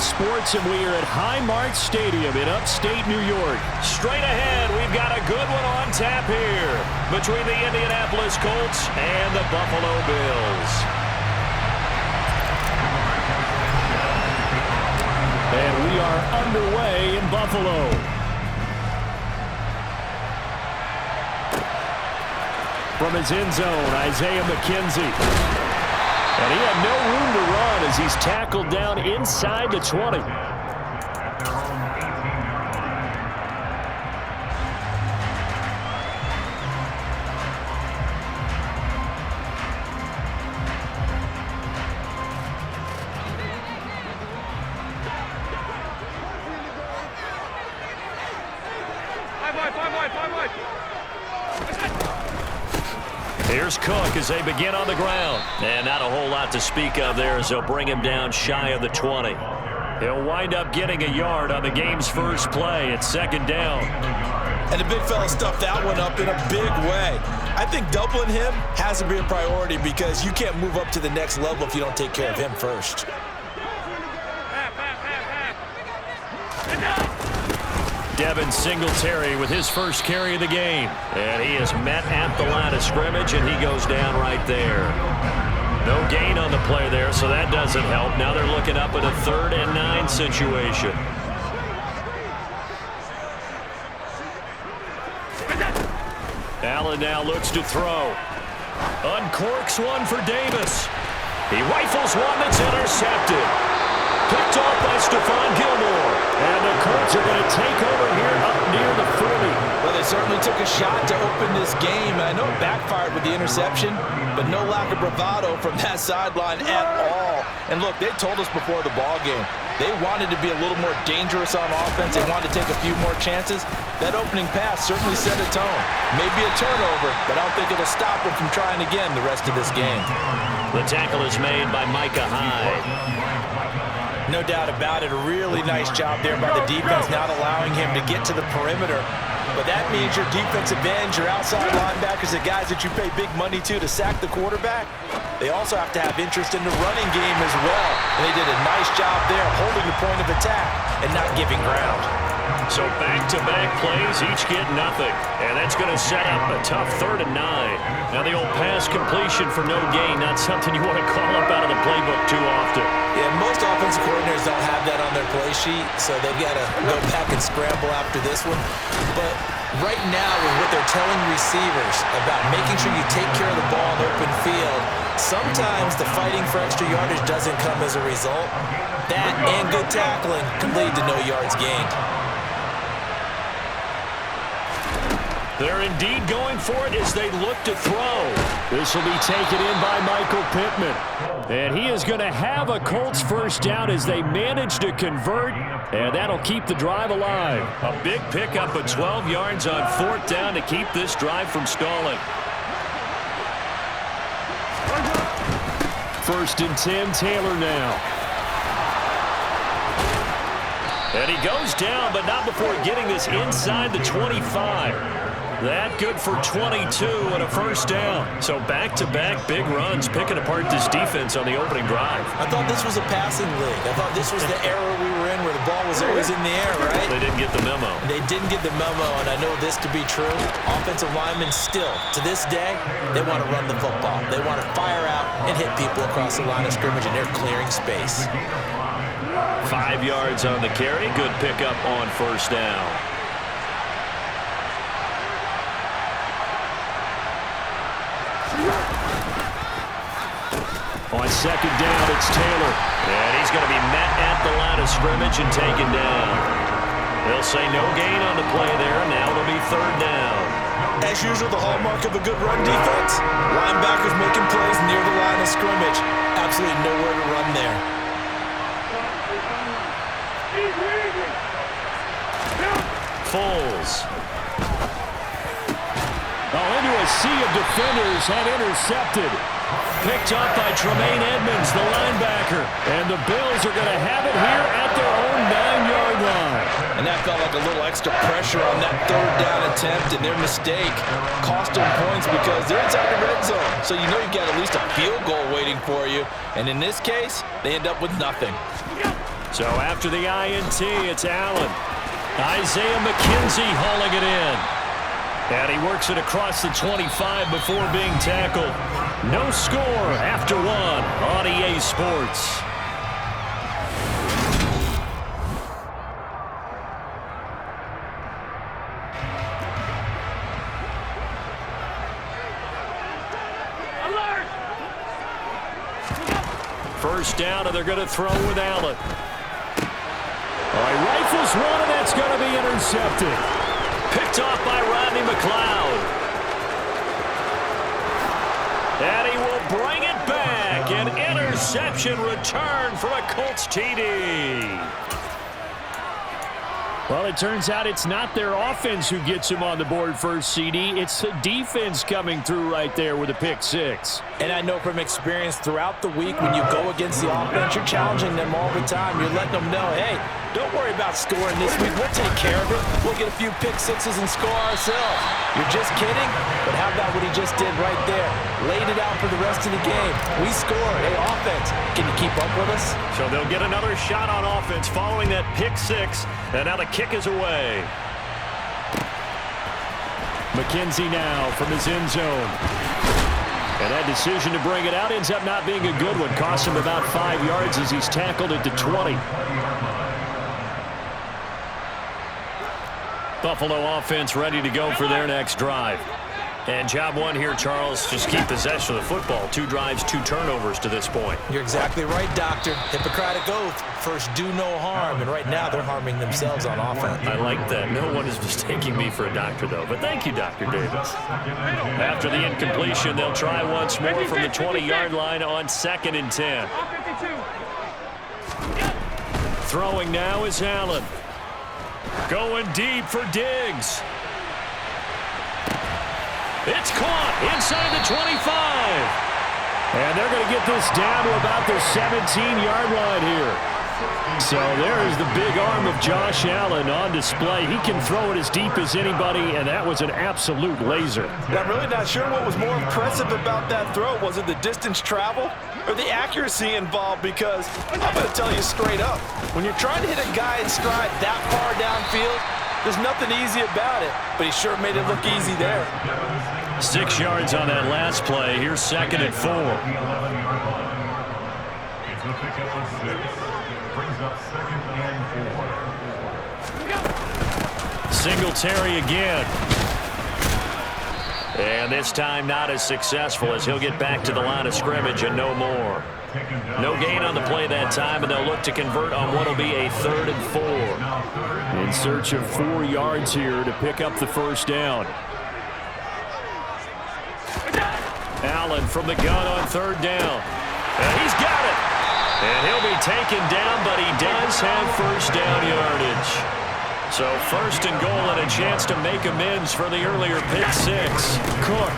Sports, and we are at Highmark Stadium in upstate New York. Straight ahead, we've got a good one on tap here between the Indianapolis Colts and the Buffalo Bills. And we are underway in Buffalo. From his end zone, Isaiah McKenzie. And he had no room to run as he's tackled down inside the 20. Here's Cook as they begin on the ground. And not a whole lot to speak of there as they'll bring him down shy of the 20. He'll wind up getting a yard on the game's first play. It's second down. And the big fella stuffed that one up in a big way. I think doubling him has to be a priority because you can't move up to the next level if you don't take care of him first. Devin Singletary with his first carry of the game. And he is met at the line of scrimmage, and he goes down right there. No gain on the play there, so that doesn't help. Now they're looking up at a 3rd and 9 situation. Allen now looks to throw. Uncorks one for Davis. He rifles one that's intercepted. Picked off by Stephon Gilmore. And the Colts are going to take over here up near the 40. Well, they certainly took a shot to open this game. I know it backfired with the interception, but no lack of bravado from that sideline at all. And look, they told us before the ball game, they wanted to be a little more dangerous on offense. They wanted to take a few more chances. That opening pass certainly set a tone. Maybe a turnover, but I don't think it'll stop them from trying again the rest of this game. The tackle is made by Micah Hyde. No doubt about it. A really nice job there by the defense, not allowing him to get to the perimeter. But that means your defensive ends, your outside linebackers, the guys that you pay big money to sack the quarterback, they also have to have interest in the running game as well. And they did a nice job there holding the point of attack and not giving ground. So back-to-back plays, each get nothing. And that's going to set up a tough 3rd and 9. Now the old pass completion for no gain, not something you want to call up out of the playbook too often. Yeah, most offensive coordinators don't have that on their play sheet, so they've got to go back and scramble after this one. But right now, with what they're telling receivers about making sure you take care of the ball in open field, sometimes the fighting for extra yardage doesn't come as a result. That and good tackling can lead to no yards gained. They're indeed going for it as they look to throw. This will be taken in by Michael Pittman. And he is going to have a Colts first down as they manage to convert, and that'll keep the drive alive. A big pickup of 12 yards on 4th down to keep this drive from stalling. 1st and 10, Taylor now. And he goes down, but not before getting this inside the 25. That good for 22 and a first down. So back-to-back big runs, picking apart this defense on the opening drive. I thought this was a passing league. I thought this was the era we were in where the ball was always in the air, right? They didn't get the memo. They didn't get the memo, and I know this to be true. Offensive linemen still, to this day, they want to run the football. They want to fire out and hit people across the line of scrimmage, and they're clearing space. 5 yards on the carry. Good pickup on first down. On second down, it's Taylor. And he's going to be met at the line of scrimmage and taken down. They'll say no gain on the play there. Now it'll be 3rd down. As usual, the hallmark of a good run defense, linebackers making plays near the line of scrimmage. Absolutely nowhere to run there. Foles. Into a sea of defenders and intercepted. Picked up by Tremaine Edmonds, the linebacker. And the Bills are going to have it here at their own 9-yard line. And that felt like a little extra pressure on that 3rd down attempt, and their mistake cost them points because they're inside the red zone. So you know you've got at least a field goal waiting for you. And in this case, they end up with nothing. So after the INT, it's Allen. Isaiah McKenzie hauling it in. And he works it across the 25 before being tackled. No score after one on EA Sports. First down, and they're going to throw with Allen. All right, rifles one, and that's going to be intercepted. Picked off by Rodney McLeod. And he will bring it back. An interception return for a Colts TD. Well, it turns out it's not their offense who gets him on the board first, CD. It's the defense coming through right there with a pick six. And I know from experience throughout the week when you go against the offense, you're challenging them all the time. You're letting them know, hey, don't worry about scoring this week. We'll take care of it. We'll get a few pick sixes and score ourselves. You're just kidding? But how about what he just did right there? Laid it out for the rest of the game. We scored. Hey, offense, can you keep up with us? So they'll get another shot on offense following that pick six. And now the kick is away. McKenzie now from his end zone. And that decision to bring it out ends up not being a good one. Cost him about 5 yards as he's tackled it to 20. Buffalo offense ready to go for their next drive. And job one here, Charles, just keep possession of the football. 2 drives, 2 turnovers to this point. You're exactly right, Doctor. Hippocratic oath. First, do no harm. And right now, they're harming themselves on offense. I like that. No one is mistaking me for a doctor, though. But thank you, Dr. Davis. After the incompletion, they'll try once more from the 20-yard line on 2nd and 10. Throwing now is Allen. Going deep for Diggs. It's caught inside the 25. And they're going to get this down to about the 17-yard line here. So there's the big arm of Josh Allen on display. He can throw it as deep as anybody, and that was an absolute laser. I'm really not sure what was more impressive about that throw. Was it the distance travel or the accuracy involved? Because I'm going to tell you straight up, when you're trying to hit a guy in stride that far downfield, there's nothing easy about it, but he sure made it look easy there. 6 yards on that last play. Here's 2nd and 4. Singletary again. And this time not as successful as he'll get back to the line of scrimmage and no more. No gain on the play that time, and they'll look to convert on what will be a 3rd and 4. In search of 4 yards here to pick up the first down. Allen from the gun on 3rd down. And he's got it. And he'll be taken down, but he does have first down yardage. So 1st and goal and a chance to make amends for the earlier pick six. Cook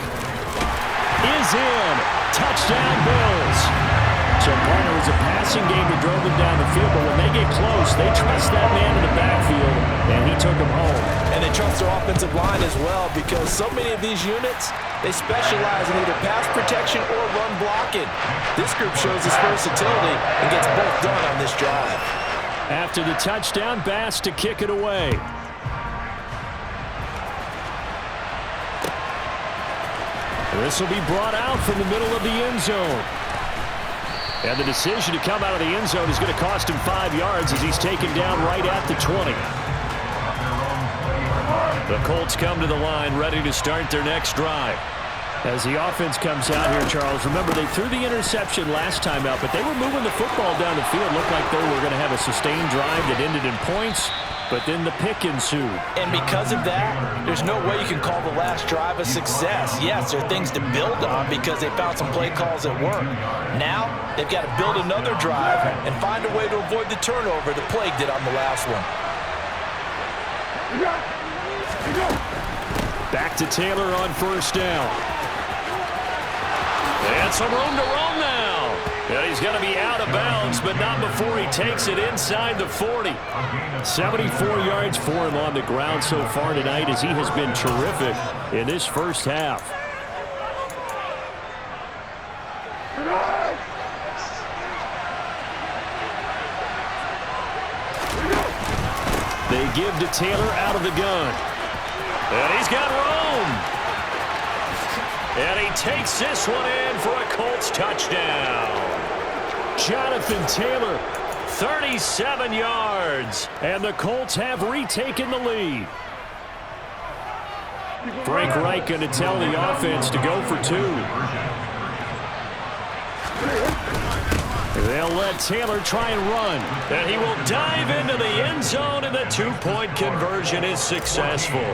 is in. Touchdown Bills. So part of it was a passing game that drove them down the field, but when they get close, they trust that man in the backfield, and he took them home. And they trust their offensive line as well, because so many of these units, they specialize in either pass protection or run blocking. This group shows its versatility and gets both done on this drive. After the touchdown, Bass to kick it away. This will be brought out from the middle of the end zone. And the decision to come out of the end zone is going to cost him 5 yards as he's taken down right at the 20. The Colts come to the line ready to start their next drive. As the offense comes out here, Charles, remember they threw the interception last time out, but they were moving the football down the field. Looked like they were going to have a sustained drive that ended in points, but then the pick ensued. And because of that, there's no way you can call the last drive a success. Yes, there are things to build on because they found some play calls that work. Now, they've got to build another drive and find a way to avoid the turnover that plagued it on the last one. Back to Taylor on first down. And some room to roam now. And he's going to be out of bounds, but not before he takes it inside the 40. 74 yards for him on the ground so far tonight as he has been terrific in this first half. They give to Taylor out of the gun. And he's got room. And he takes this one in for a Colts touchdown. Jonathan Taylor, 37 yards. And the Colts have retaken the lead. Frank Reich going to tell the offense to go for two. They'll let Taylor try and run. And he will dive into the end zone, and the two-point conversion is successful.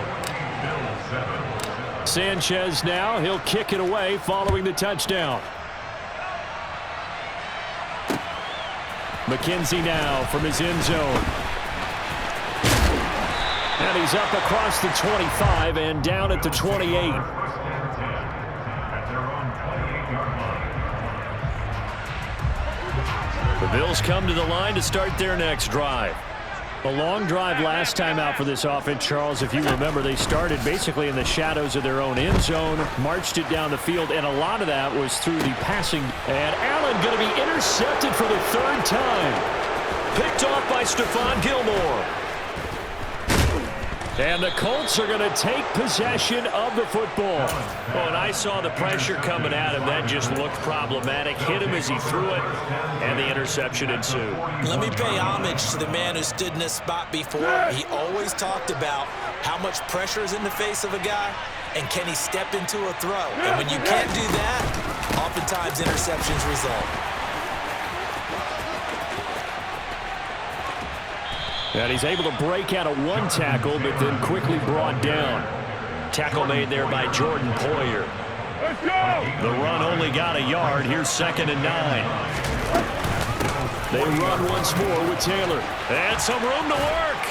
Sanchez now, he'll kick it away following the touchdown. McKenzie now from his end zone. And he's up across the 25 and down at the 28. The Bills come to the line to start their next drive. A long drive last time out for this offense, Charles. If you remember, they started basically in the shadows of their own end zone, marched it down the field, and a lot of that was through the passing. And Allen going to be intercepted for the third time. Picked off by Stephon Gilmore. And the Colts are going to take possession of the football. Oh, and I saw the pressure coming at him. That just looked problematic. Hit him as he threw it, and the interception ensued. Let me pay homage to the man who stood in this spot before. He always talked about how much pressure is in the face of a guy, and can he step into a throw. And when you can't do that, oftentimes interceptions result. And he's able to break out of one tackle, but then quickly brought down. Tackle made there by Jordan Poyer. Let's go! The run only got a yard. Here's 2nd and 9. They run once more with Taylor. And some room to work.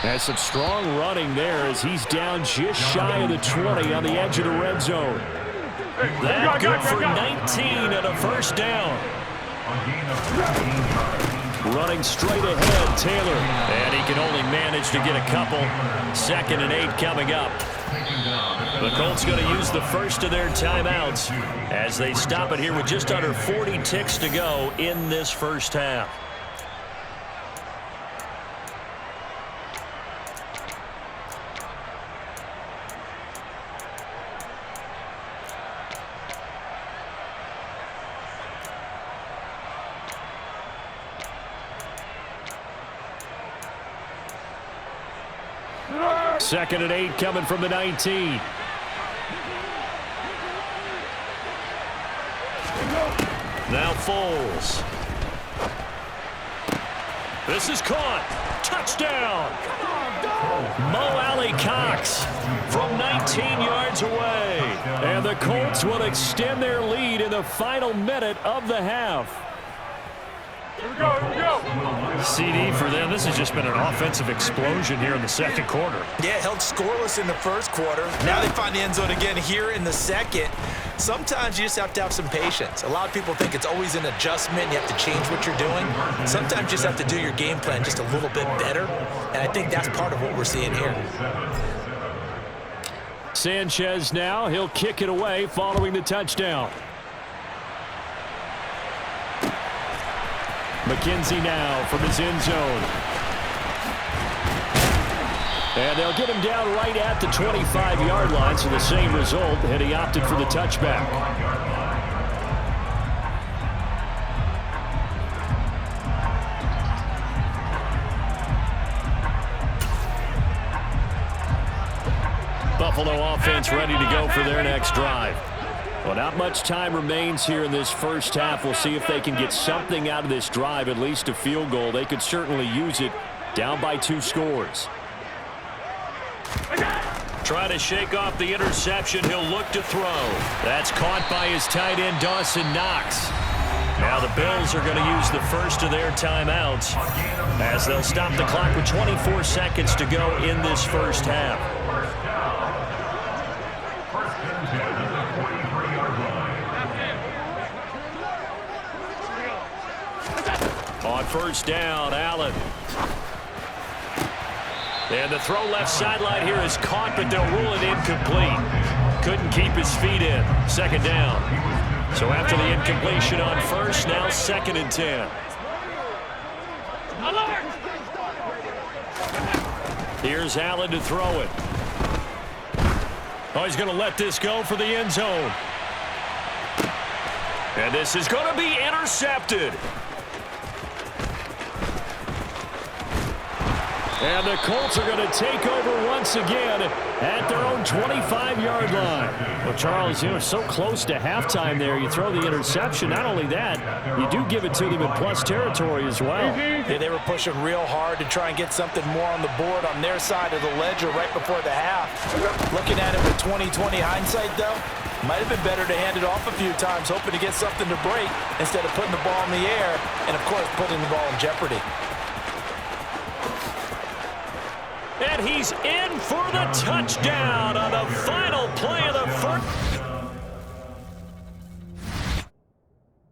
Has some strong running there as he's down just shy of the 20 on the edge of the red zone. That good for 19 and a first down. Running straight ahead, Taylor. And he can only manage to get a couple. 2nd and 8 coming up. The Colts going to use the first of their timeouts as they stop it here with just under 40 ticks to go in this first half. Second and 8 coming from the 19. Now Foles. This is caught. Touchdown. Mo Alley Cox from 19 yards away. And the Colts will extend their lead in the final minute of the half. Here we go. CD for them. This has just been an offensive explosion here in the second quarter. Yeah, held scoreless in the first quarter. Now they find the end zone again here in the second. Sometimes you just have to have some patience. A lot of people think it's always an adjustment. You have to change what you're doing. Sometimes you just have to do your game plan just a little bit better. And I think that's part of what we're seeing here. Sanchez now. He'll kick it away following the touchdown. McKenzie now from his end zone. And they'll get him down right at the 25-yard line, so the same result, and he opted for the touchback. Buffalo offense ready to go for their next drive. Well, not much time remains here in this first half. We'll see if they can get something out of this drive, at least a field goal. They could certainly use it, down by 2 scores. Trying to shake off the interception. He'll look to throw. That's caught by his tight end, Dawson Knox. Now the Bills are going to use the first of their timeouts as they'll stop the clock with 24 seconds to go in this first half. On first down, Allen. And the throw left sideline here is caught, but they'll rule it incomplete. Couldn't keep his feet in. 2nd down. So after the incompletion on first, now 2nd and 10. Here's Allen to throw it. Oh, he's going to let this go for the end zone. And this is going to be intercepted. And the Colts are going to take over once again at their own 25-yard line. Well, Charles, so close to halftime there. You throw the interception. Not only that, you do give it to them in plus territory as well. Yeah, they were pushing real hard to try and get something more on the board on their side of the ledger right before the half. Looking at it with 20/20 hindsight, though, might have been better to hand it off a few times, hoping to get something to break instead of putting the ball in the air and, of course, putting the ball in jeopardy. And he's in for the touchdown on the final play of the first.